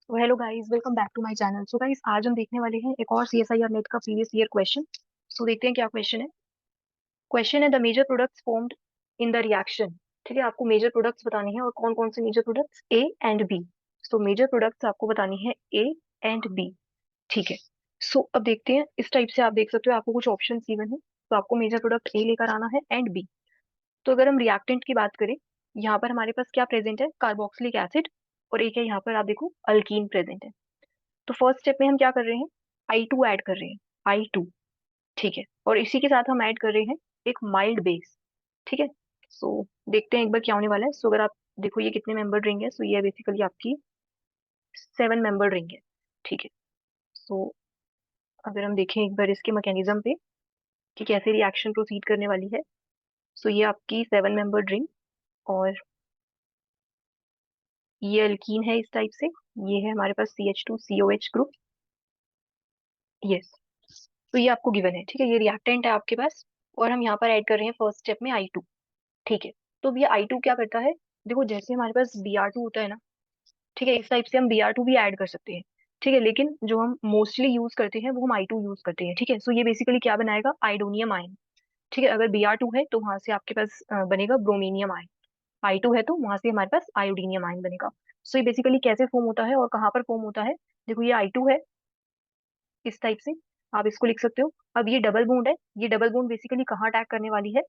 तो hello guys, welcome back to my channel. So guys, आज हम देखने वाले हैं एक और सीएसआईआर नेट का प्रीवियस ईयर क्वेश्चन। सो देखते हैं क्या क्वेश्चन है। क्वेश्चन है the major products formed in the reaction. ठीक है, आपको मेजर प्रोडक्ट्स बतानी है और कौन कौन से major products, A and B. So major products आपको बतानी है ए एंड बी। ठीक है। सो अब देखते हैं, इस टाइप से आप देख सकते हो, आपको कुछ ऑप्शन गिवन है, तो आपको मेजर प्रोडक्ट ए लेकर आना है एंड बी। तो अगर हम रिएक्टेंट की बात करें, यहाँ पर हमारे पास क्या प्रेजेंट है, कार्बोक्सिलिक एसिड, और एक है यहाँ पर आप देखो अल्कीन प्रेजेंट है। तो फर्स्ट स्टेप में हम क्या कर रहे हैं, I2 ऐड कर रहे हैं, I2। ठीक है, और इसी के साथ हम ऐड कर रहे हैं एक माइल्ड बेस। ठीक है। सो देखते हैं एक बार क्या होने वाला है। सो अगर आप देखो ये कितने मेंबर रिंग है, सो ये बेसिकली आपकी 7 मेंबर रिंग है। ठीक है। सो अगर हम देखें एक बार इसके मैकेनिज्म पे कि कैसे रिएक्शन प्रोसीड करने वाली है, सो ये आपकी 7 मेंबर रिंग, और ये अल्कीन है इस टाइप से। ये है हमारे पास CH2COH ग्रुप। यस। तो ये आपको गिवन है। ठीक है, ये रिएक्टेंट है आपके पास, और हम यहाँ पर ऐड कर रहे हैं फर्स्ट स्टेप में I2। ठीक है। तो अब ये I2 क्या करता है, देखो जैसे हमारे पास Br2 होता है ना, ठीक है, इस टाइप से हम Br2 भी ऐड कर सकते हैं। ठीक है, लेकिन जो हम मोस्टली यूज करते हैं वो हम I2 यूज करते हैं। ठीक है। सो ये बेसिकली क्या बनाएगा, आयोडोनियम आयन। ठीक है, अगर Br2 है तो वहां से आपके पास बनेगा ब्रोमीनियम आयन। I2 है तो वहां से हमारे पास आयोडीनियम आयन बनेगा। सो ये बेसिकली कैसे फॉर्म होता है और कहाँ पर फॉर्म होता है, देखो ये I2 है इस टाइप से, आप इसको लिख सकते हो। अब ये डबल बॉन्ड है, ये डबल बॉन्ड बेसिकली कहाँ अटैक करने वाली है,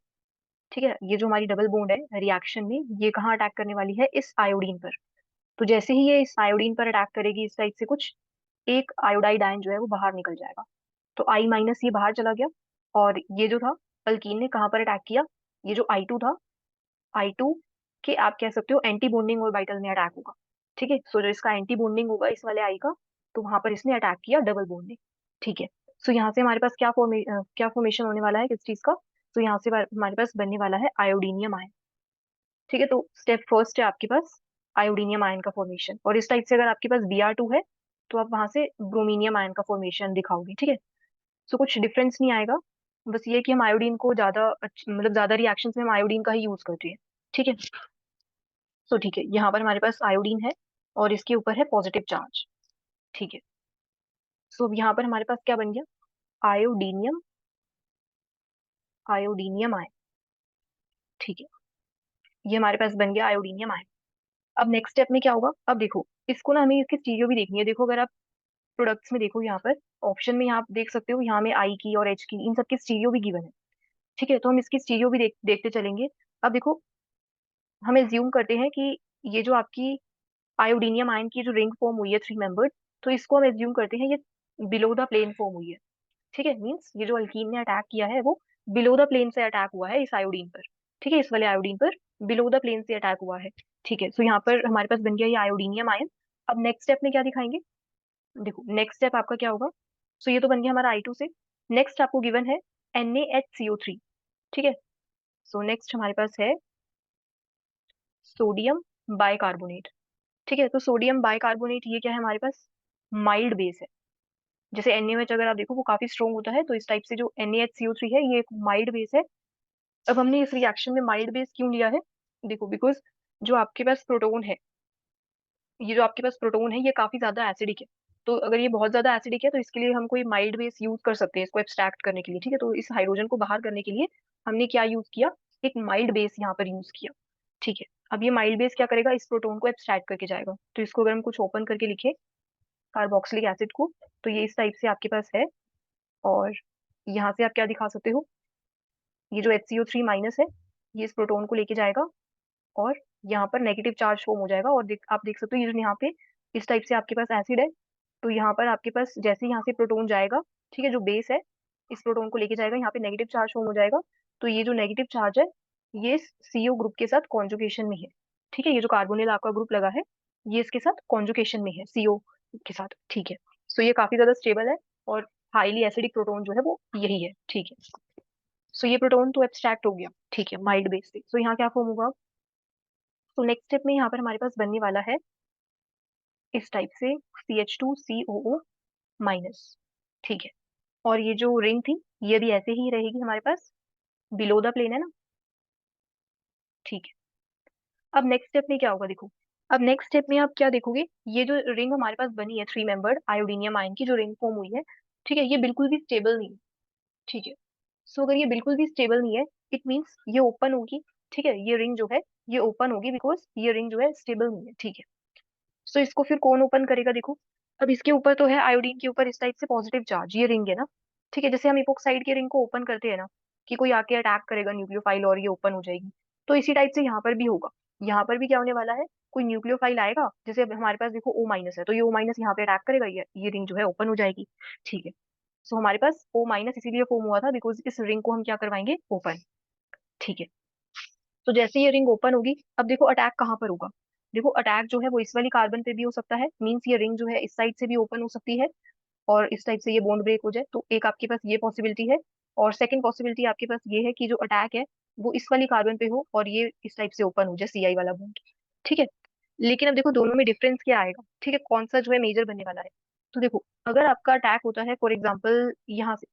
ठीक है, ये जो हमारी डबल बॉन्ड है रिएक्शन में, ये कहाँ अटैक करने वाली है, इस आयोडीन पर। तो जैसे ही ये इस आयोडीन पर अटैक करेगी इस टाइप से कुछ, एक आयोडाइड आयन जो है वो बाहर निकल जाएगा। तो I- ये बाहर चला गया, और ये जो था अल्कीन ने कहाँ पर अटैक किया, ये जो I2 था, I2 के आप कह सकते हो एंटी बॉन्डिंग ऑर्बिटल में अटैक होगा। ठीक है। सो जो इसका एंटी बॉन्डिंग होगा इस वाले आई का, तो वहां पर इसने अटैक किया डबल बॉन्ड ने। ठीक है। सो यहाँ से हमारे पास क्या फॉर्मेशन होने वाला है किस चीज का, तो यहाँ से हमारे पास बनने वाला है आयोडीनियम आयन। ठीक है। तो स्टेप फर्स्ट है आपके पास आयोडीनियम आयन का फॉर्मेशन, और इस टाइप से अगर आपके पास Br2 है तो आप वहां से ब्रोमीनियम आयन का फॉर्मेशन दिखाओगे। ठीक है। सो कुछ डिफरेंस नहीं आएगा, बस ये कि हम आयोडीन को ज्यादा मतलब ज्यादा रिएक्शन में हम आयोडीन का ही यूज करते हैं। ठीक है। सो ठीक है, यहाँ पर हमारे पास आयोडीन है और इसके ऊपर है पॉजिटिव चार्ज। ठीक है। सो अब यहाँ पर हमारे पास क्या बन गया, आयोडीनियम, आयोडीनियम आयन। ठीक है, ये हमारे पास बन गया आयोडीनियम आयन। अब नेक्स्ट स्टेप में क्या होगा, अब देखो इसको ना हमें इसकी चीजों भी देखनी है। देखो अगर आप प्रोडक्ट्स में देखो, यहाँ पर ऑप्शन में यहाँ आप देख सकते हो, यहाँ में आई की और एच की, इन सबकी स्टीरियो भी गिवन है। ठीक है, तो हम इसकी स्टीरियो भी देखते चलेंगे। अब देखो, हम एज्यूम करते हैं कि ये जो आपकी आयोडीनियम आयन की जो रिंग फॉर्म हुई है 3 मेंबर्ड, तो इसको हम एज्यूम करते हैं ये बिलो द प्लेन फॉर्म हुई है। ठीक है, मीन्स ये जो अल्कीन ने अटैक किया है वो बिलो द प्लेन से अटैक हुआ है इस आयोडीन पर। ठीक है, इस वाले आयोडीन पर बिलो द प्लेन से अटैक हुआ है। ठीक है। सो यहाँ पर हमारे पास बन गया ये आयोडीनियम आयन। अब नेक्स्ट स्टेप में क्या दिखाएंगे, देखो नेक्स्ट स्टेप आपका क्या होगा। सो ये तो बन गया हमारा I2 से। नेक्स्ट आपको गिवन है NaHCO3। ठीक है। सो नेक्स्ट हमारे पास है सोडियम बाइकार्बोनेट। ठीक है, तो सोडियम बाइकार्बोनेट ये क्या है हमारे पास, माइल्ड बेस है। जैसे NaOH अगर आप देखो वो काफी स्ट्रोंग होता है, तो इस टाइप से जो NaHCO3 है ये एक माइल्ड बेस है। अब हमने इस रिएक्शन में माइल्ड बेस क्यों लिया है, देखो बिकॉज जो आपके पास प्रोटोन है, ये जो आपके पास प्रोटोन है ये काफी ज्यादा एसिडिक है। तो अगर ये बहुत ज्यादा एसिडिक है तो इसके लिए हम कोई माइल्ड बेस यूज कर सकते हैं इसको एक्सट्रैक्ट करने के लिए। ठीक है, तो इस हाइड्रोजन को बाहर करने के लिए हमने क्या यूज किया, एक माइल्ड बेस यहाँ पर यूज किया। ठीक है। अब ये माइल्ड बेस क्या करेगा, इस प्रोटोन को एक्सट्रैक्ट करके जाएगा। तो इसको अगर हम कुछ ओपन करके लिखे कार्बोक्सिलिक एसिड को, तो ये इस टाइप से आपके पास है। और यहाँ से आप क्या दिखा सकते हो, ये जो HCO3 माइनस है ये इस प्रोटोन को लेके जाएगा, और यहाँ पर नेगेटिव चार्ज फॉर्म हो जाएगा। और आप देख सकते हो ये जो यहाँ पे इस टाइप से आपके पास एसिड है, तो यहाँ पर आपके पास जैसे ही यहाँ से प्रोटोन जाएगा, ठीक है, जो बेस है इस प्रोटोन को लेके जाएगा, यहाँ पे नेगेटिव चार्ज फॉर्म हो जाएगा। तो ये जो नेगेटिव चार्ज है ये CO ग्रुप के साथ कॉन्जुगेशन में है। ठीक है, ये जो कार्बोनिल आपका ग्रुप लगा है ये इसके साथ कॉन्जुगेशन में है CO के साथ। ठीक है। सो ये काफी ज्यादा स्टेबल है, और हाईली एसिडिक प्रोटोन जो है वो यही है। ठीक है। सो ये प्रोटोन तो एब्स्ट्रैक्ट हो गया, ठीक है, माइल्ड बेस से। सो यहाँ क्या फॉर्म होगा, तो नेक्स्ट स्टेप में यहाँ पर हमारे पास बनने वाला है इस टाइप से CH2COO-। ठीक है, और ये जो रिंग थी ये भी ऐसे ही रहेगी हमारे पास, बिलो द प्लेन है ना। ठीक है। अब नेक्स्ट स्टेप में क्या होगा देखो, अब नेक्स्ट स्टेप में आप क्या देखोगे, ये जो रिंग हमारे पास बनी है 3 मेंबर्ड आयोडीनियम आयन की जो रिंग फॉर्म हुई है, ठीक है, ये बिल्कुल भी स्टेबल नहीं है। ठीक है। सो अगर ये बिल्कुल भी स्टेबल नहीं है, इट मीन्स ये ओपन होगी। ठीक है, ये रिंग जो है ये ओपन होगी, बिकॉज ये रिंग जो है स्टेबल नहीं है। ठीक है। सो इसको फिर कौन ओपन करेगा, देखो। अब इसके ऊपर तो है आयोडीन के ऊपर इस टाइप से पॉजिटिव चार्ज, ये रिंग है ना। ठीक है, जैसे हम इपोक्साइड के रिंग को ओपन करते हैं ना, कि कोई आके अटैक करेगा न्यूक्लियोफाइल और ये ओपन हो जाएगी, तो इसी टाइप से यहाँ पर भी होगा। यहाँ पर भी क्या होने वाला है, कोई न्यूक्लियोफाइल आएगा, जैसे अब हमारे पास देखो O माइनस है, तो ये O माइनस यहाँ पे अटैक करेगा, ये रिंग जो है ओपन हो जाएगी। ठीक है। सो हमारे पास O माइनस इसीलिए फॉर्म हुआ था बिकॉज इस रिंग को हम क्या करवाएंगे, ओपन। ठीक है। तो जैसे ये रिंग ओपन होगी, अब देखो अटैक कहाँ पर होगा। देखो अटैक जो है वो इस वाली कार्बन पे भी हो सकता है, मींस ये रिंग जो है इस साइड से भी ओपन हो सकती है और इस टाइप से ये बॉन्ड ब्रेक हो जाए, तो एक आपके पास ये पॉसिबिलिटी है। और सेकंड पॉसिबिलिटी आपके पास ये है कि जो अटैक है वो इस वाली कार्बन पे हो और ये इस टाइप से ओपन हो जाए, CI वाला बॉन्ड। ठीक है। लेकिन अब देखो दोनों में डिफरेंस क्या आएगा, ठीक है, कौन सा जो है मेजर बनने वाला है। तो देखो, अगर आपका अटैक होता है फॉर एग्जाम्पल यहाँ से,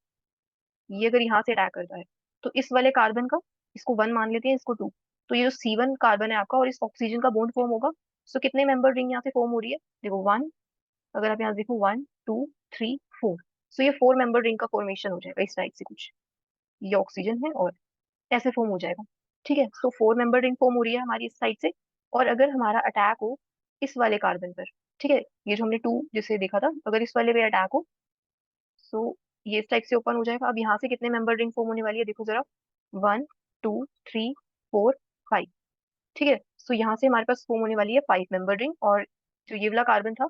ये अगर यहाँ से अटैक करता है, तो इस वाले कार्बन का, इसको 1 मान लेते हैं, इसको 2, तो ये जो C1 कार्बन है आपका और इस ऑक्सीजन का बॉन्ड फॉर्म होगा। सो कितने मेंबर रिंग यहाँ से फॉर्म हो रही है, देखो 1, अगर आप यहाँ देखो 1 2 3 4, सो ये 4 मेंबर रिंग का फॉर्मेशन हो जाएगा इस टाइप से कुछ। ये ऑक्सीजन है और ऐसे फॉर्म हो जाएगा। ठीक है, सो 4 मेंबर रिंग फॉर्म हो रही है हमारी इस साइड से। और अगर हमारा अटैक हो इस वाले कार्बन पर, ठीक है, ये जो हमने 2 जिसे देखा था, अगर इस वाले पे अटैक हो, सो ये इस टाइप से ओपन हो जाएगा। अब यहाँ से कितने मेंबर रिंग फॉर्म होने वाली है, देखो जरा, 1 2 3 4 5। ठीक है, सो यहाँ से हमारे पास फॉर्म होने वाली है 5 मेंबर रिंग, और जो ये वाला कार्बन था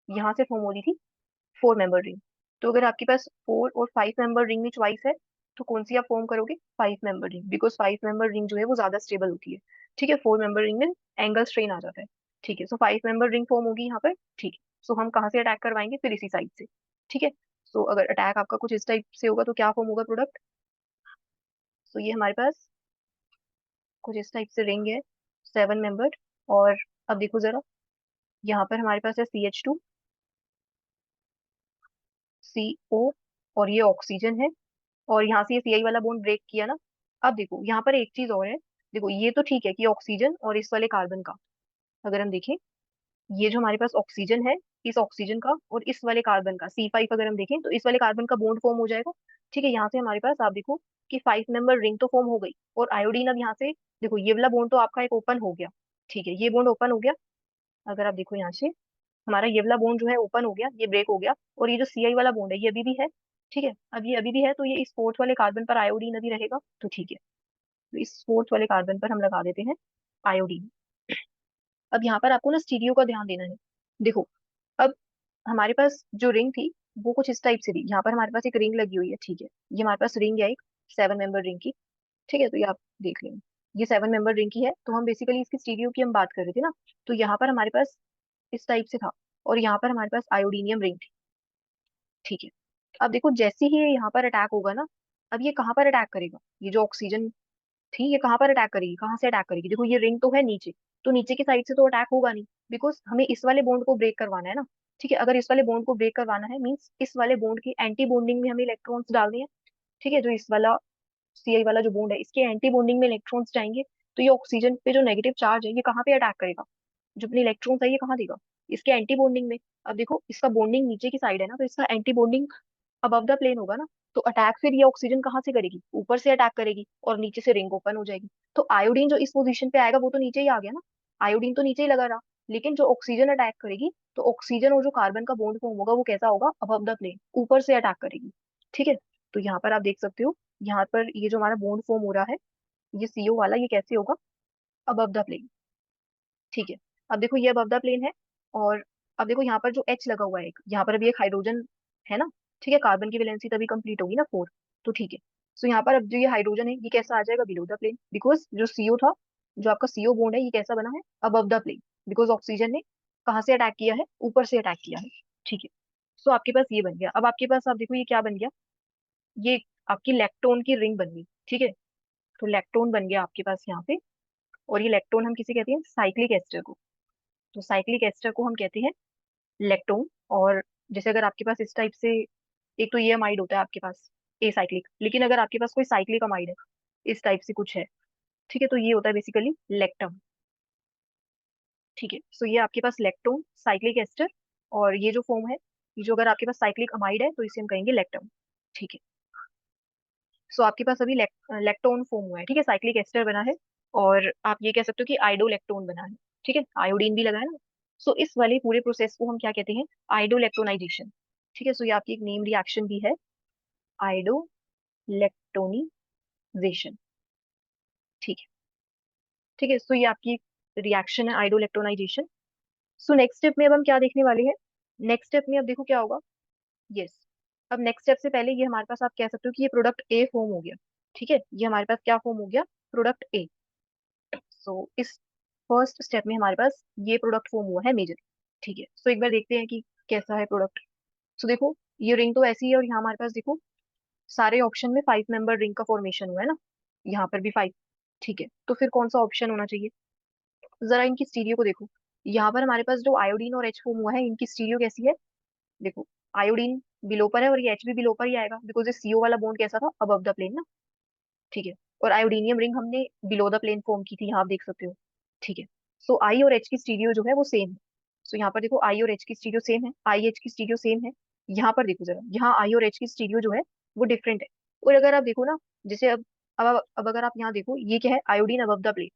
यहाँ से फॉर्म हो रही थी 4 मेंबर रिंग। तो अगर आपके पास 4 और 5 मेंबर रिंग में चॉइस है, तो कौन सी आप फॉर्म करोगे, 5 member ring, because 5 member ring जो है वो ज्यादा स्टेबल होती है। ठीक है, 4 मेंबर रिंग में एंगल स्ट्रेन आ जाता है। ठीक है, सो 5 मेंबर रिंग फॉर्म होगी यहाँ पर। ठीक है, सो हम कहाँ से अटैक करवाएंगे, फिर इसी साइड से। ठीक है। सो अगर अटैक आपका कुछ इस टाइप से होगा तो क्या फॉर्म होगा प्रोडक्ट। सो ये हमारे पास कुछ इस टाइप से रिंग है 7 मेंबर्ड। और अब देखो जरा, यहाँ पर हमारे पास है CH2CO, और ये ऑक्सीजन है, और यहाँ से ये CI वाला बॉन्ड ब्रेक किया ना। अब देखो यहाँ पर एक चीज और है, देखो ये तो ठीक है कि ऑक्सीजन और इस वाले कार्बन का, अगर हम देखें, ये जो हमारे पास ऑक्सीजन है, इस ऑक्सीजन का और इस वाले कार्बन का C5 अगर हम देखें, तो इस वाले कार्बन का बॉन्ड फॉर्म हो जाएगा। ठीक है, यहाँ से हमारे पास आप देखो कि 5 मेंबर रिंग तो फॉर्म हो गई, और आयोडीन अब यहाँ से, देखो ये वाला बॉन्ड तो आपका एक ओपन हो गया। ठीक है, ये बॉन्ड ओपन हो गया। अगर आप देखो यहाँ से, हमारा ये वाला बॉन्ड जो है ओपन हो गया, ये ब्रेक हो गया, और ये जो CI वाला बॉन्ड है ये अभी भी है। ठीक है, अब ये अभी भी है, तो ये इस फोर्थ वाले कार्बन पर आयोडीन अभी रहेगा। तो ठीक है, तो इस फोर्थ वाले कार्बन पर हम लगा देते हैं आयोडीन। अब यहाँ पर आपको ना स्टीरियो का ध्यान देना है। देखो, अब हमारे पास जो रिंग थी वो कुछ इस टाइप से थी, यहाँ पर हमारे पास एक रिंग लगी हुई है। ठीक है, ये हमारे पास रिंग है एक 7 मेंबर रिंग की। ठीक है, तो ये आप देख लेंगे, ये 7 मेंबर रिंग की है, तो हम बेसिकली इसकी स्टीरियो की हम बात कर रहे थे ना। तो यहाँ पर हमारे पास इस टाइप से था, और यहाँ पर हमारे पास आयोडीनियम रिंग थी। ठीक है, अब देखो जैसे ही ये यहाँ पर अटैक होगा ना, अब ये कहाँ पर अटैक करेगा, ये जो ऑक्सीजन थी ये कहाँ पर अटैक करेगी, कहाँ से अटैक करेगी, देखो ये रिंग तो है नीचे, तो नीचे की साइड से तो अटैक होगा नहीं, बिकॉज हमें इस वाले बॉन्ड को ब्रेक करवाना है ना। ठीक है, अगर इस वाले बॉन्ड को ब्रेक करवाना है, मीन्स इस वाले बॉन्ड की एंटी बॉन्डिंग में हमें इलेक्ट्रॉन्स डालने हैं। ठीक है, जो इस वाला CI वाला जो बॉन्ड है इसके एंटी बॉन्डिंग में इलेक्ट्रॉन्स जाएंगे, तो ये ऑक्सीजन पे जो नेगेटिव चार्ज है ये कहाँ पे अटैक करेगा, जो अपने इलेक्ट्रॉन्स है ये कहाँ देगा, इसके एंटी बॉन्डिंग में। अब देखो इसका बॉन्डिंग नीचे की साइड है ना, तो इसका anti bonding above the plane होगा ना, तो अटैक फिर ये ऑक्सीजन कहाँ से करेगी, ऊपर से अटैक करेगी, और नीचे से रिंग ओपन हो जाएगी। तो आयोडीन जो इस पोजीशन पे आएगा वो तो नीचे ही आ गया ना, आयोडीन तो नीचे ही लगा रहा। लेकिन जो ऑक्सीजन अटैक करेगी, तो ऑक्सीजन और जो कार्बन का बॉन्ड फॉर्म होगा वो कैसा होगा, अबव द प्लेन, ऊपर से अटैक करेगी। ठीक है, तो यहाँ पर आप देख सकते हो, यहाँ पर ये जो हमारा बॉन्ड फॉर्म हो रहा है, ये CO वाला, ये कैसे होगा, अबव द प्लेन। ठीक है, अब देखो ये अबव द प्लेन है, और अब देखो यहाँ पर जो H लगा हुआ है एक, यहाँ पर अभी एक हाइड्रोजन है ना। ठीक है, कार्बन की वैलेंसी तभी कंप्लीट होगी ना 4। तो ठीक है, सो यहाँ पर अब जो ये हाइड्रोजन है ये कैसा आ जाएगा, बिलो द प्लेन, बिकॉज जो CO था, जो आपका CO बॉन्ड है ये कैसा बना है, above the plane, because oxygen ने कहाँ से अटैक किया है, ऊपर से अटैक किया है। ठीक है, सो आपके पास ये बन गया। अब आपके पास आप देखो ये क्या बन गया, ये आपकी लैक्टोन की रिंग बन गई। ठीक है, तो लैक्टोन बन गया आपके पास यहाँ पे, और ये लैक्टोन हम किसे कहते हैं, साइक्लिक एस्टर को। तो साइक्लिक एस्टर को हम कहते हैं लेक्टोन। और जैसे अगर आपके पास इस टाइप से, एक तो ये अमाइड होता है आपके पास ए साइक्लिक, लेकिन अगर आपके पास कोई साइक्लिक अमाइड है इस टाइप से कुछ है, ठीक है, तो ये होता है बेसिकली लेक्टम। ठीक है। सो ये आपके पास लेक्टोन, साइक्लिक एस्टर, और ये जो फॉर्म है, ये जो अगर आपके पास साइक्लिक अमाइड है तो इसे हम कहेंगे लेक्टोन। ठीक है। सो आपके पास अभी लेक्टोन फॉर्म हुआ है, ठीक है, साइक्लिक एस्टर बना है, और आप ये कह सकते हो कि आइडोलेक्टोन बना है। ठीक है, आयोडीन भी लगा है ना। सो इस वाले पूरे प्रोसेस को हम क्या कहते हैं? आइडोलेक्टोनाइजेशन। ठीक है, सो ये आपकी एक नेम रिएक्शन भी है, आइडोलेक्टोनाइजेशन। ठीक है। ठीक है, सो ये आपकी रिएक्शन है, आइडोलेक्टोनाइजेशन। सो नेक्स्ट स्टेप में अब हम क्या देखने वाले हैं? नेक्स्ट स्टेप में अब देखो क्या होगा। यस। अब नेक्स्ट स्टेप से पहले ये हमारे पास आप कह सकते हो कि ये प्रोडक्ट ए फॉर्म हो गया। ठीक है, ये हमारे पास क्या फॉर्म हो गया? प्रोडक्ट ए। सो इस फर्स्ट स्टेप में हमारे पास ये प्रोडक्ट फॉर्म हुआ है मेजर। ठीक है, सो एक बार देखते हैं कि कैसा है प्रोडक्ट। सो देखो, ये रिंग तो ऐसी है, और यहाँ हमारे पास देखो सारे ऑप्शन में 5 मेंबर रिंग का फॉर्मेशन हुआ है ना, यहाँ पर भी 5। ठीक है, तो फिर कौन सा ऑप्शन होना चाहिए? जरा इनकी स्टीरियो को देखो। यहाँ पर हमारे पास जो आयोडीन और एच फॉर्म हुआ है, इनकी स्टीरियो कैसी है? देखो, आयोडीन बिलो पर है और ये एच भी बिलो पर ही आएगा, बिकॉज ये सीओ वाला बॉन्ड कैसा था? अबव द प्लेन ना। ठीक है, और आयोडीनियम रिंग हमने बिलो द प्लेन फॉर्म की थी, यहाँ आप देख सकते हो। ठीक है, सो आई और एच की स्टीरियो जो है वो सेम है। सो यहाँ पर देखो, आई और एच की स्टीरियो सेम है, आई एच की स्टीरियो सेम है। यहाँ पर देखो जरा, यहाँ आई और एच की स्टीरियो जो है वो डिफरेंट है। और अगर आप देखो ना, जैसे अब अगर आप यहाँ देखो, ये क्या है? Iodine above the plane.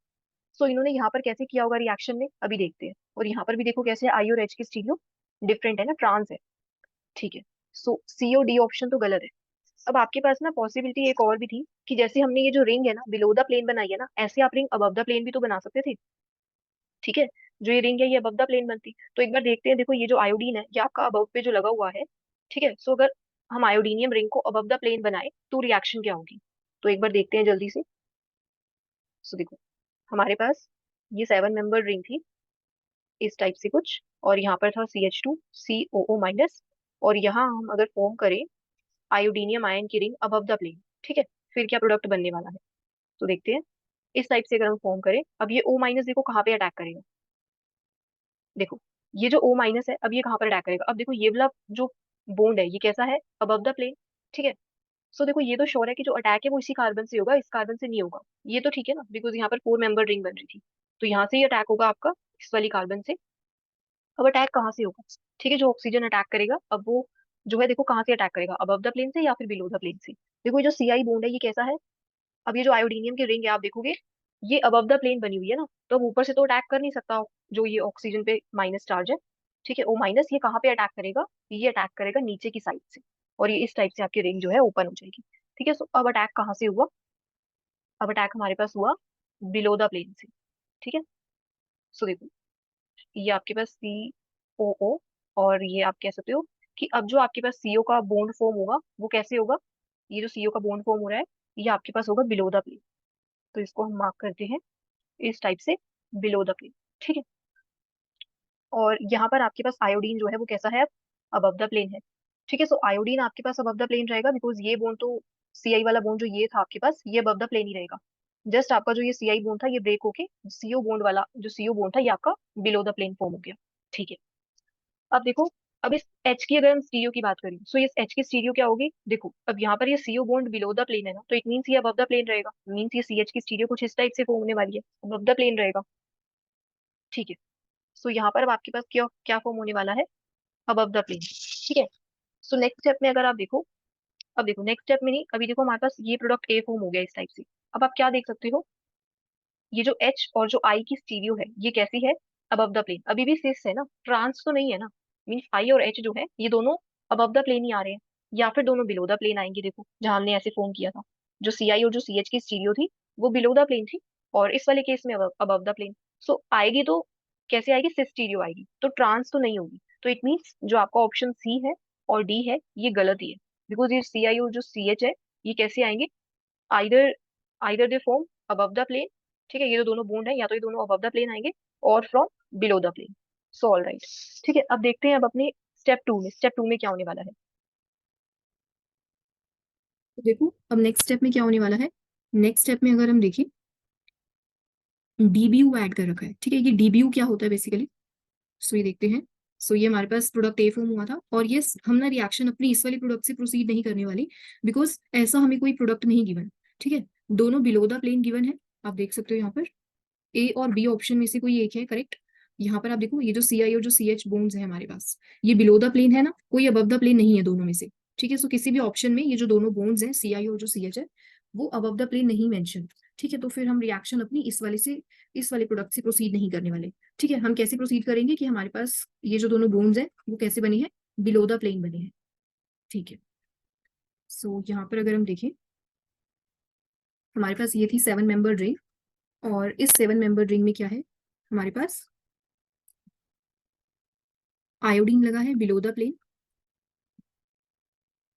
So इन्होंने यहाँ पर कैसे किया होगा रिएक्शन में, अभी देखते हैं। और यहाँ पर भी देखो कैसे आई और एच की स्टीरियो डिफरेंट है ना, ट्रांस है। ठीक है, सो सी और डी ऑप्शन तो गलत है। अब आपके पास ना पॉसिबिलिटी एक और भी थी, कि जैसे हमने ये जो रिंग है ना बिलो द प्लेन बनाई है ना, ऐसे आप रिंग अबव द प्लेन भी तो बना सकते थे। ठीक है, जो ये रिंग है ये अबव द प्लेन बनती। तो एक बार देखते हैं, देखो ये जो आयोडीन है ये आपका अबव पे जो लगा हुआ है। ठीक है, सो अगर हम आयोडीनियम रिंग को अबव द प्लेन बनाए तो रिएक्शन क्या होगी? तो एक बार देखते हैं जल्दी से। सो देखो, हमारे पास ये 7 मेंबर रिंग थी, इस टाइप से कुछ, और यहाँ पर था CH2COO-, और यहाँ हम अगर फॉर्म करें आयोडीनियम आयन की रिंग अबव द प्लेन। ठीक है, फिर क्या प्रोडक्ट बनने वाला है? तो देखते हैं। इस टाइप से अगर हम फॉर्म करें, अब ये O- देखो कहाँ पे अटैक करेगा। देखो, ये जो O- है, अब ये कहाँ पर अटैक करेगा? अब देखो ये वाला जो बॉन्ड है ये कैसा है? Above the plane. ठीक है, सो देखो ये तो श्योर है कि जो अटैक है वो इसी कार्बन से होगा, इस कार्बन से नहीं होगा। ये तो ठीक है ना, बिकॉज यहाँ पर 4 मेंबर रिंग बन रही थी। तो यहाँ से ही अटैक होगा आपका, इस वाली कार्बन से। अब अटैक कहाँ से होगा? ठीक है, जो ऑक्सीजन अटैक करेगा, अब वो जो है देखो कहाँ से अटैक करेगा, अबव द प्लेन से या फिर बिलो द प्लेन से। देखो ये जो सीआई बॉन्ड है ये कैसा है? अब ये जो आयोडीनियम की रिंग है आप देखोगे, ये अबव द प्लेन बनी हुई है ना, तो अब ऊपर से तो अटैक कर नहीं सकता जो ये ऑक्सीजन पे माइनस चार्ज है। ठीक है, O- ये कहाँ पे अटैक करेगा? ये अटैक करेगा नीचे की साइड से, और ये इस टाइप से आपकी रिंग जो है ओपन हो जाएगी। ठीक है, सो अब अटैक कहाँ से हुआ? अब अटैक हमारे पास हुआ बिलो द प्लेन से। ठीक है, सो देखो, ये आपके पास COO, और ये आप कह सकते हो कि अब जो आपके पास CO का बॉन्ड फॉर्म होगा वो कैसे होगा? ये जो CO का बॉन्ड फॉर्म हो रहा है ये आपके पास होगा बिलो द प्लेन। तो इसको हम मार्क करते हैं इस टाइप से, बिलो द प्लेन। ठीक है, और यहाँ पर आपके पास आयोडीन जो है वो कैसा है? अबव द प्लेन है। ठीक है, सो आयोडीन आपके पास अबव द प्लेन रहेगा, बिकॉज ये बॉन्ड तो सीआई वाला बॉन्ड जो ये था आपके पास, ये अबव द प्लेन ही रहेगा। जस्ट आपका जो ये सीआई बॉन्ड था ये ब्रेक होके सीओ बॉन्ड वाला जो सीओ बॉन्ड था ये आपका बिलो द प्लेन फॉर्म हो गया। ठीक है, अब देखो, अब इस एच की अगर हम स्टीरियो की बात करें, सो इस एच की स्टीरियो क्या होगी? देखो, अब यहाँ पर ये CO bond below the plane है ना, तो इट मीन्स ये अबव द प्लेन रहेगा, मीन्स ये सी एच की स्टीरियो कुछ इस टाइप से फॉर्म होने वाली है, अबव द प्लेन रहेगा। ठीक है, सो यहाँ पर अब आपके पास क्या क्या फॉर्म होने वाला है? Above the plane. ठीक है, सो नेक्स्ट स्टेप में अगर आप देखो, अब देखो नेक्स्ट स्टेप में नहीं, अभी देखो हमारे पास ये प्रोडक्ट ए फॉर्म हो गया इस टाइप से। अब आप क्या देख सकते हो? ये जो एच और जो आई की स्टीरियो है ये कैसी है? Above the plane. अभी भी सिस है ना, ट्रांस तो नहीं है ना। मीन्स आई और एच जो है ये दोनों अबव द प्लेन ही आ रहे हैं, या फिर दोनों बिलो द प्लेन आएंगे। देखो जहां हमने ऐसे फॉर्म किया था, जो सी आई और जो सी एच की स्टीरियो थी वो बिलो द प्लेन थी, और इस वाले केस में अबव द प्लेन। सो आएगी तो कैसे आएगी? सिस स्टीरियो आएगी, तो ट्रांस तो नहीं होगी। तो इट मीन्स जो आपका ऑप्शन सी है और डी है ये गलत ही है, बिकॉज ये सी आई और जो सी एच है ये कैसे आएंगे? Either either they form above the plane. ठीक है, ये जो दोनों बॉन्ड है या तो ये दोनों अबव द प्लेन आएंगे, और from below the plane. So all right. ठीक है, अब देखते हैं अब अपने स्टेप टू में, स्टेप टू में क्या होने वाला है। तो देखो अब नेक्स्ट स्टेप में क्या होने वाला है। नेक्स्ट स्टेप में अगर हम देखें, डीबीयू ऐड कर रखा है। ठीक है, ये डीबीयू क्या होता है बेसिकली? सो ये देखते हैं। सो ये हमारे पास प्रोडक्ट ए फॉर्म हुआ था, और ये हम ना रिएक्शन अपनी इस वाली प्रोडक्ट से प्रोसीड नहीं करने वाली, बिकॉज ऐसा हमें कोई प्रोडक्ट नहीं गिवन। ठीक है, दोनों बिलो द प्लेन गिवन है, आप देख सकते हो यहाँ पर। ए और बी ऑप्शन में से कोई एक है करेक्ट। यहाँ पर आप देखो ये जो CI और जो CH बोन्स है हमारे पास, ये बिलो द प्लेन है ना, कोई अबव द प्लेन नहीं है दोनों में से। ठीक है, सो किसी भी ऑप्शन में ये जो दोनों बोन्स हैं CI और जो CH है वो अबव द प्लेन नहीं मेंशन। ठीक है, तो फिर हम रिएक्शन अपनी इस वाले प्रोडक्ट से प्रोसीड नहीं करने वाले। ठीक है, हम कैसे प्रोसीड करेंगे कि हमारे पास ये जो दोनों बोन्स हैं वो कैसे बने हैं, बिलो द प्लेन बने हैं। ठीक है, सो यहाँ पर अगर हम देखें, हमारे पास ये थी 7 मेंबर रिंग, और इस 7 मेंबर रिंग में क्या है, हमारे पास आयोडीन लगा है बिलो द प्लेन।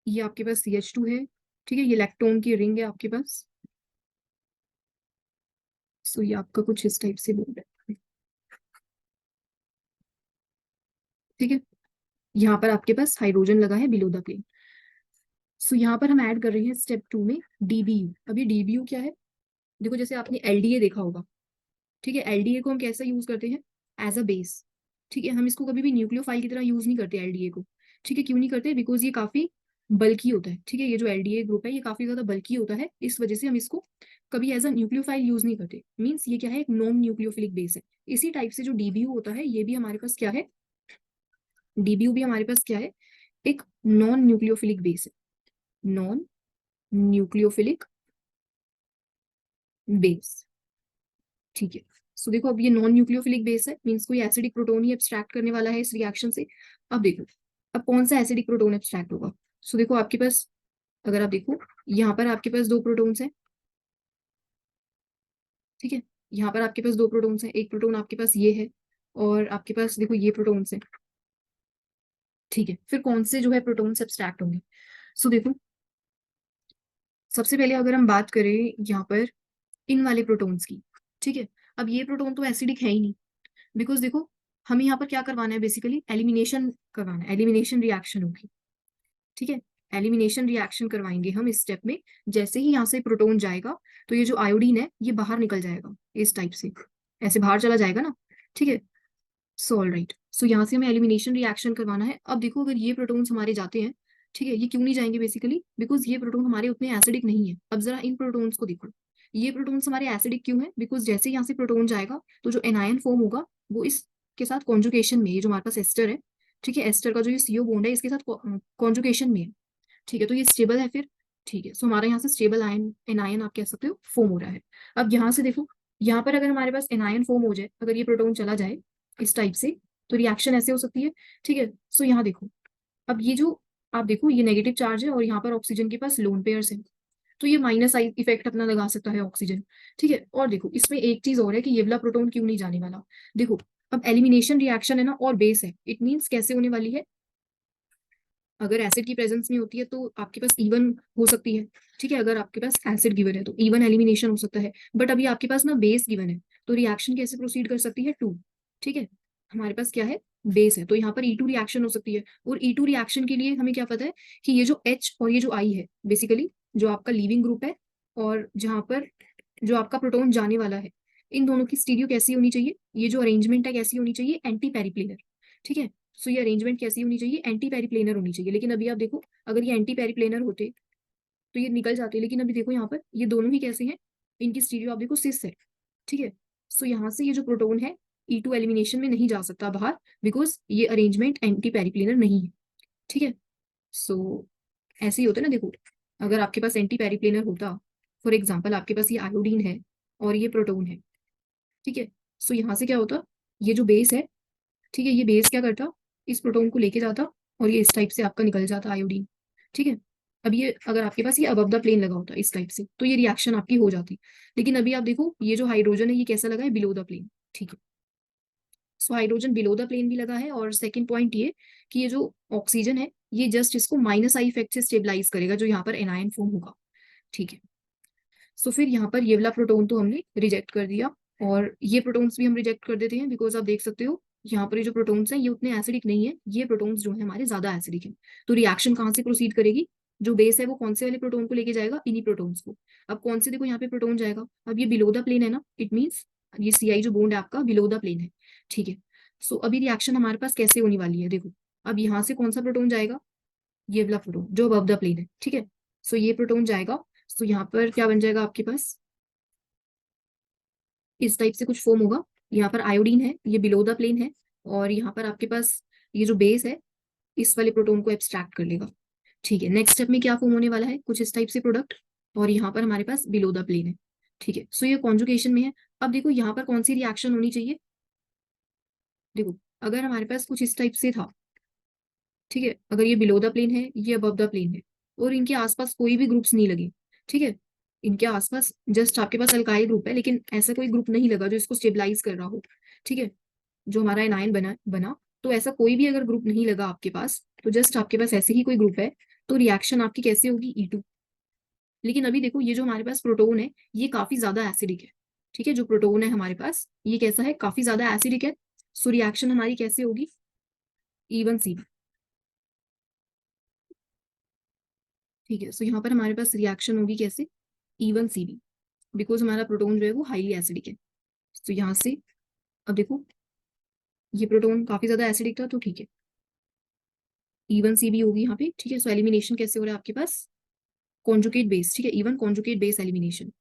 ये आपके पास CH2 है। ठीक है, ये इलेक्ट्रॉन की रिंग है आपके पास। सो ये आपका कुछ इस टाइप से बोल रहा है। ठीक है, यहाँ पर आपके पास हाइड्रोजन लगा है बिलो द प्लेन। सो यहाँ पर हम ऐड कर रहे हैं स्टेप 2 में DBU। अब ये DBU क्या है, देखो जैसे आपने LDA देखा होगा। ठीक है, LDA को हम कैसे यूज करते हैं, एज अ बेस। ठीक है, हम इसको कभी भी न्यूक्लियोफाइल की तरह यूज नहीं करते LDA को। ठीक है, क्यों नहीं करते, बिकॉज ये काफी बल्की होता है। ठीक है, ये जो LDA ग्रुप है ये काफी ज्यादा बल्की होता है, इस वजह से हम इसको कभी एज अ न्यूक्लियोफाइल यूज नहीं करते। मीन्स ये क्या है, एक नॉन न्यूक्लियोफिलिक बेस है। इसी टाइप से जो DBU होता है ये भी हमारे पास क्या है, DBU भी हमारे पास क्या है, एक नॉन न्यूक्लियोफिलिक बेस है, नॉन न्यूक्लियोफिलिक बेस। ठीक है, सो देखो अब ये नॉन न्यूक्लियोफिलिक बेस है, मीन्स कोई एसिडिक प्रोटोन ही एब्स्ट्रैक्ट करने वाला है इस रिएक्शन से। अब देखो, अब कौन सा एसिडिक प्रोटोन एब्स्ट्रैक्ट होगा। सो देखो आपके पास, अगर आप देखो यहाँ पर आपके पास दो प्रोटोन्स हैं। ठीक है, यहाँ पर आपके पास दो प्रोटोन्स हैं, एक प्रोटोन आपके पास ये है, और आपके पास देखो ये प्रोटोन्स हैं। ठीक है, फिर कौन से जो है प्रोटोन्स एब्स्ट्रैक्ट होंगे। सो देखो, सबसे पहले अगर हम बात करें यहाँ पर इन वाले प्रोटोन्स की। ठीक है, अब ये प्रोटोन तो एसिडिक है ही नहीं, बिकॉज देखो हमें यहाँ पर क्या करवाना है, बेसिकली एलिमिनेशन करवाना है, एलिमिनेशन रिएक्शन होगी। ठीक है, एलिमिनेशन रिएक्शन करवाएंगे हम इस स्टेप में। जैसे ही यहाँ से प्रोटोन जाएगा तो ये जो आयोडीन है ये बाहर निकल जाएगा इस टाइप से, ऐसे बाहर चला जाएगा ना। ठीक है, सो ऑल राइट, सो यहाँ से हमें एलिमिनेशन रिएक्शन करवाना है। अब देखो अगर ये प्रोटोन्स हमारे जाते हैं, ठीक है, ये क्यों नहीं जाएंगे, बेसिकली बिकॉज ये प्रोटोन हमारे उतने एसिडिक नहीं है। अब जरा इन प्रोटोन्स को देखो, ये प्रोटोन्स हमारे एसिडिक क्यों है, बिकॉज जैसे यहाँ से प्रोटोन जाएगा तो जो एनायन फॉर्म होगा वो इसके साथ कॉन्जुगेशन में, ये जो हमारे पास एस्टर है, ठीक है, एस्टर का जो ये CO बॉन्ड है इसके साथ कॉन्जुगेशन में है। ठीक है, तो ये स्टेबल है फिर। ठीक है, सो हमारे यहाँ से स्टेबल आयन एनायन आप कह सकते हो फॉर्म हो रहा है। अब यहाँ से देखो, यहाँ पर अगर हमारे पास एनायन फॉर्म हो जाए, अगर ये प्रोटोन चला जाए इस टाइप से, तो रिएक्शन ऐसे हो सकती है। ठीक है, सो यहाँ देखो, अब ये जो आप देखो ये नेगेटिव चार्ज है और यहाँ पर ऑक्सीजन के पास लोन पेयर्स है, तो ये माइनस आई इफेक्ट अपना लगा सकता है ऑक्सीजन। ठीक है, और देखो इसमें एक चीज और है कि ये वाला प्रोटोन क्यों नहीं जाने वाला। देखो, अब एलिमिनेशन रिएक्शन है ना, और बेस है, इट मीन्स कैसे होने वाली है, अगर एसिड की प्रेजेंस में होती है तो आपके पास इवन हो सकती है। ठीक है, अगर आपके पास एसिड गिवन है तो इवन एलिमिनेशन हो सकता है, बट अभी आपके पास ना बेस गिवन है, तो रिएक्शन कैसे प्रोसीड कर सकती है, 2। ठीक है, हमारे पास क्या है, बेस है, तो यहाँ पर E2 रिएक्शन हो सकती है। और E2 रिएक्शन के लिए हमें क्या पता है कि ये जो H और ये जो I है, बेसिकली जो आपका लीविंग ग्रुप है, और जहाँ पर जो आपका प्रोटोन जाने वाला है, इन दोनों की स्टीरियो कैसी होनी चाहिए, ये जो अरेंजमेंट है कैसी होनी चाहिए, एंटी पेरिप्लेनर। ठीक है, सो ये अरेंजमेंट कैसी होनी चाहिए, एंटी पेरिप्लेनर होनी चाहिए। लेकिन अभी आप देखो, अगर ये एंटी पेरिप्लेनर होते तो ये निकल जाते, लेकिन अभी देखो यहाँ पर ये दोनों ही कैसे हैं, इनकी स्टीरियो आप देखो सिस है। ठीक है, सो यहाँ से ये जो प्रोटोन है E2 एलिमिनेशन में नहीं जा सकता बाहर, बिकॉज ये अरेंजमेंट एंटी पेरिप्लेनर नहीं है। ठीक है, सो ऐसे ही होता है ना, देखो अगर आपके पास एंटी पेरिप्लेनर होता, फॉर एग्जाम्पल आपके पास ये आयोडीन है और ये प्रोटोन है। ठीक है, सो यहाँ से क्या होता, ये जो बेस है, ठीक है, ये बेस क्या करता, इस प्रोटोन को लेके जाता और ये इस टाइप से आपका निकल जाता आयोडीन। ठीक है, अब ये अगर आपके पास ये अबव द प्लेन लगा होता इस टाइप से तो ये रिएक्शन आपकी हो जाती। लेकिन अभी आप देखो ये जो हाइड्रोजन है ये कैसा लगा है, बिलो द प्लेन। ठीक है, so hydrogen below the plane भी लगा है, और सेकंड पॉइंट ये कि ये जो ऑक्सीजन है ये जस्ट इसको माइनस आई इफेक्ट से स्टेबलाइज करेगा, जो यहाँ पर एनायन फॉर्म होगा। ठीक है, सो फिर यहाँ पर ये वाला प्रोटोन तो हमने रिजेक्ट कर दिया, और ये प्रोटोन्स भी हम रिजेक्ट कर देते हैं, बिकॉज आप देख सकते हो यहाँ पर ये जो प्रोटोन्स हैं ये उतने एसिडिक नहीं है, ये प्रोटोन्स जो है हमारे ज्यादा एसिडिक हैं। तो रिएक्शन कहाँ से प्रोसीड करेगी, जो बेस है वो कौन से वाले प्रोटोन को लेके जाएगा, इन्हीं प्रोटोन्स को। अब कौन से देखो यहाँ पे प्रोटोन जाएगा, अब ये बिलो द प्लेन है ना, इट मीन्स ये CI जो बॉन्ड है आपका बिलो द प्लेन है। ठीक है, सो अभी रिएक्शन हमारे पास कैसे होने वाली है, देखो अब यहाँ से कौन सा प्रोटोन जाएगा, ये वाला प्रोटोन जो अबव द प्लेन है। ठीक है, सो ये प्रोटोन जाएगा, सो यहाँ पर क्या बन जाएगा आपके पास, इस टाइप से कुछ फॉर्म होगा। यहाँ पर आयोडीन है, ये बिलो द प्लेन है, और यहाँ पर आपके पास ये जो बेस है इस वाले प्रोटोन को एब्स्ट्रैक्ट कर लेगा। ठीक है, नेक्स्ट स्टेप में क्या फॉर्म होने वाला है, कुछ इस टाइप से प्रोडक्ट, और यहाँ पर हमारे पास बिलो द प्लेन है। ठीक है, सो ये कॉन्जुगेशन में है। अब देखो यहाँ पर कौन सी रिएक्शन होनी चाहिए, देखो अगर हमारे पास कुछ इस टाइप से था, ठीक है, अगर ये बिलो द प्लेन है, ये अबव द प्लेन है, और इनके आसपास कोई भी ग्रुप्स नहीं लगे, ठीक है, इनके आसपास जस्ट आपके पास अल्काइल ग्रुप है, लेकिन ऐसा कोई ग्रुप नहीं लगा जो इसको स्टेबलाइज कर रहा हो, ठीक है, जो हमारा एनायन बना बना, तो ऐसा कोई भी अगर ग्रुप नहीं लगा आपके पास, तो जस्ट आपके पास ऐसे ही कोई ग्रुप है, तो रिएक्शन आपकी कैसे होगी, E2। लेकिन अभी देखो ये जो हमारे पास प्रोटोन है ये काफी ज्यादा एसिडिक है, ठीक है, जो प्रोटोन है हमारे पास ये कैसा है, काफी ज्यादा एसिडिक है, सो रिएक्शन हमारी कैसे होगी, E1C। ठीक है, सो यहाँ पर हमारे पास रिएक्शन होगी कैसे, E1CB, बिकॉज हमारा प्रोटोन जो है वो हाईली एसिडिक है। तो यहाँ से अब देखो ये प्रोटोन काफी ज्यादा एसिडिक था, तो ठीक है, E1CB होगी यहाँ पे। ठीक है, सो एलिमिनेशन कैसे हो रहा है आपके पास, कॉन्जुगेट बेस, ठीक है, इवन कॉन्जुगेट बेस एलिमिनेशन।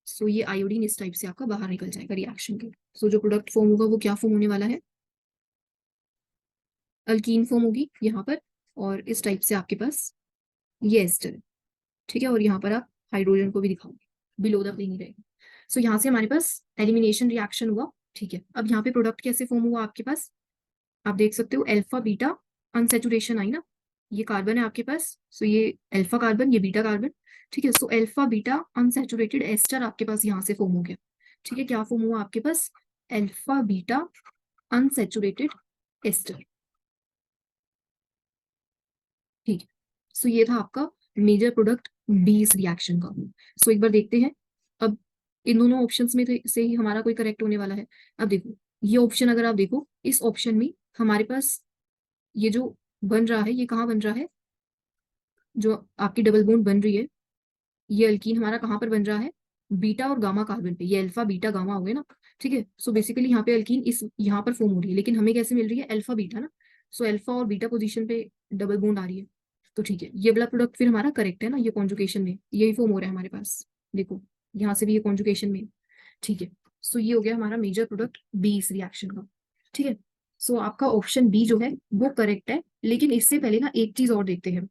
सो ये आयोडीन इस टाइप से आपका बाहर निकल जाएगा रिएक्शन के। सो जो प्रोडक्ट फॉर्म होगा वो क्या फॉर्म होने वाला है, अल्कीन फॉर्म होगी यहाँ पर, और इस टाइप से आपके पास ये एस्टर है। ठीक है, और यहाँ पर आप हाइड्रोजन को भी दिखाओगे, बिलो द प्लेन ही रहेगा। सो यहाँ से हमारे पास एलिमिनेशन रिएक्शन हुआ। ठीक है, अब यहाँ पे प्रोडक्ट कैसे फॉर्म हुआ आपके पास, आप देख सकते हो अल्फा बीटा अनसेचुरेशन आई ना, ये कार्बन है आपके पास, सो ये अल्फा कार्बन, ये बीटा कार्बन। ठीक है, so alpha beta unsaturated ester आपके पास यहाँ से फॉर्म हो गया। ठीक है, क्या फॉर्म हुआ आपके पास, अल्फा बीटा अनसेचुरेटेड एस्टर। ठीक है, सो ये था आपका मेजर प्रोडक्ट बी इस रिएक्शन का। सो एक बार देखते हैं, अब इन दोनों ऑप्शंस में से ही हमारा कोई करेक्ट होने वाला है। अब देखो ये ऑप्शन अगर आप देखो, इस ऑप्शन में हमारे पास ये जो बन रहा है ये कहाँ बन रहा है, जो आपकी डबल बॉन्ड बन रही है ये अल्कीन हमारा कहाँ पर बन रहा है, बीटा और गामा कार्बन पे, ये अल्फा बीटा गामा हो गए ना। ठीक है, सो बेसिकली यहाँ पे अल्कीन इस यहाँ पर फॉर्म हो रही है, लेकिन हमें कैसे मिल रही है, अल्फा बीटा ना, सो अल्फा और बीटा पोजीशन पे डबल बॉन्ड आ रही है। तो ठीक है, ये वाला प्रोडक्ट फिर हमारा करेक्ट है ना, ये कॉन्जुगेशन में यही फॉर्म हो रहा है हमारे पास, देखो यहाँ से भी ये कॉन्जुगेशन में। ठीक है, सो ये हो गया हमारा मेजर प्रोडक्ट बी इस रिएक्शन का। ठीक है, सो आपका ऑप्शन बी जो है वो करेक्ट है, लेकिन इससे पहले ना एक चीज और देखते हैं।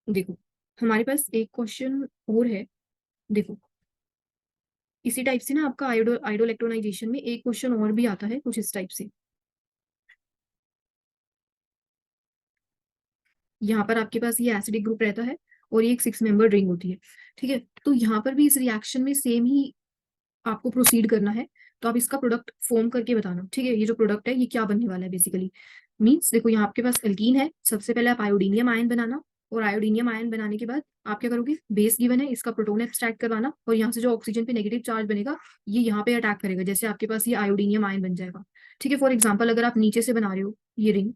देखो हमारे पास एक क्वेश्चन और है, देखो इसी टाइप से ना आपका आयोडो इलेक्ट्रोनाइजेशन में एक क्वेश्चन और भी आता है कुछ इस टाइप से। यहाँ पर आपके पास ये एसिडिक ग्रुप रहता है और ये एक 6 मेंबर रिंग होती है। ठीक है, तो यहाँ पर भी इस रिएक्शन में सेम ही आपको प्रोसीड करना है, तो आप इसका प्रोडक्ट फॉर्म करके बताना। ठीक है, ये जो प्रोडक्ट है ये क्या बनने वाला है बेसिकली, मीन्स देखो यहाँ आपके पास एल्कीन है, सबसे पहले आप आयोडीनियम आयन बनाना, और आयोडीनियम आयन बनाने के बाद आप क्या करोगे, बेस गिवन है इसका प्रोटोन एब्स्ट्रैक्ट करवाना, और यहाँ से जो ऑक्सीजन पे नेगेटिव चार्ज बनेगा ये यहाँ पे अटैक करेगा, जैसे आपके पास ये आयोडीनियम आयन बन जाएगा। ठीक है, फॉर एग्जाम्पल अगर आप नीचे से बना रहे हो ये रिंग,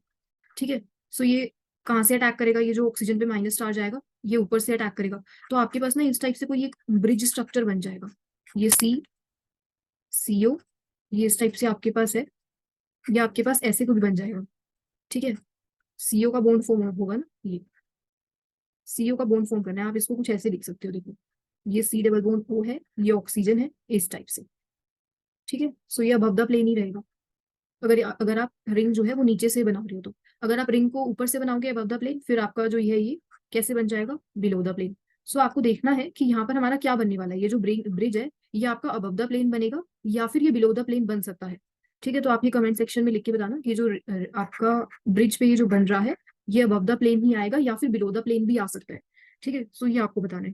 ठीक है, सो ये कहाँ से अटैक करेगा, ये जो ऑक्सीजन पे माइनस चार्ज आएगा ये ऊपर से अटैक करेगा, तो आपके पास ना इस टाइप से कोई एक ब्रिज स्ट्रक्चर बन जाएगा, ये CO, ये इस टाइप से आपके पास है, या आपके पास ऐसे कुछ बन जाएगा। ठीक है, CO का बॉन्ड फॉर्म होगा ना, ये CO का बॉन्ड फॉर्म करना है, आप इसको कुछ ऐसे लिख सकते हो, देखो ये C डबल बॉन्ड O है, ये ऑक्सीजन है इस टाइप से। ठीक है, सो ये अबव द प्लेन ही रहेगा, अगर अगर आप रिंग जो है वो नीचे से बना रहे हो तो। अगर आप रिंग को ऊपर से बनाओगे अबव द प्लेन, फिर आपका जो ये कैसे बन जाएगा, बिलो द प्लेन। सो आपको देखना है कि यहाँ पर हमारा क्या बनने वाला है, ये जो ब्रिज है ये आपका अबव द प्लेन बनेगा या फिर ये बिलो द प्लेन बन सकता है। ठीक है, तो आप ये कमेंट सेक्शन में लिख के बताना कि ये जो आपका ब्रिज पे ये जो बन रहा है ये अबव द प्लेन ही आएगा या फिर बिलो द प्लेन भी आ सकता है। ठीक है, सो ये आपको बताना है।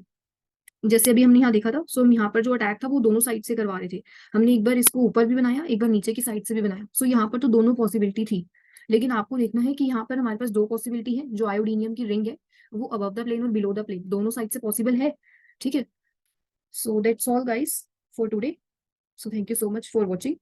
जैसे अभी हमने यहाँ देखा था, सो हम यहाँ पर जो अटैक था वो दोनों साइड से करवा रहे थे, हमने एक बार इसको ऊपर भी बनाया, एक बार नीचे की साइड से भी बनाया, सो यहाँ पर तो दोनों पॉसिबिलिटी थी, लेकिन आपको देखना है कि यहाँ पर हमारे पास दो पॉसिबिलिटी है, जो आयोडीनियम की रिंग है वो अबव द प्लेन और बिलो द प्लेन दोनों साइड से पॉसिबल है। ठीक है, so that's all guys for today, so thank you so much for watching.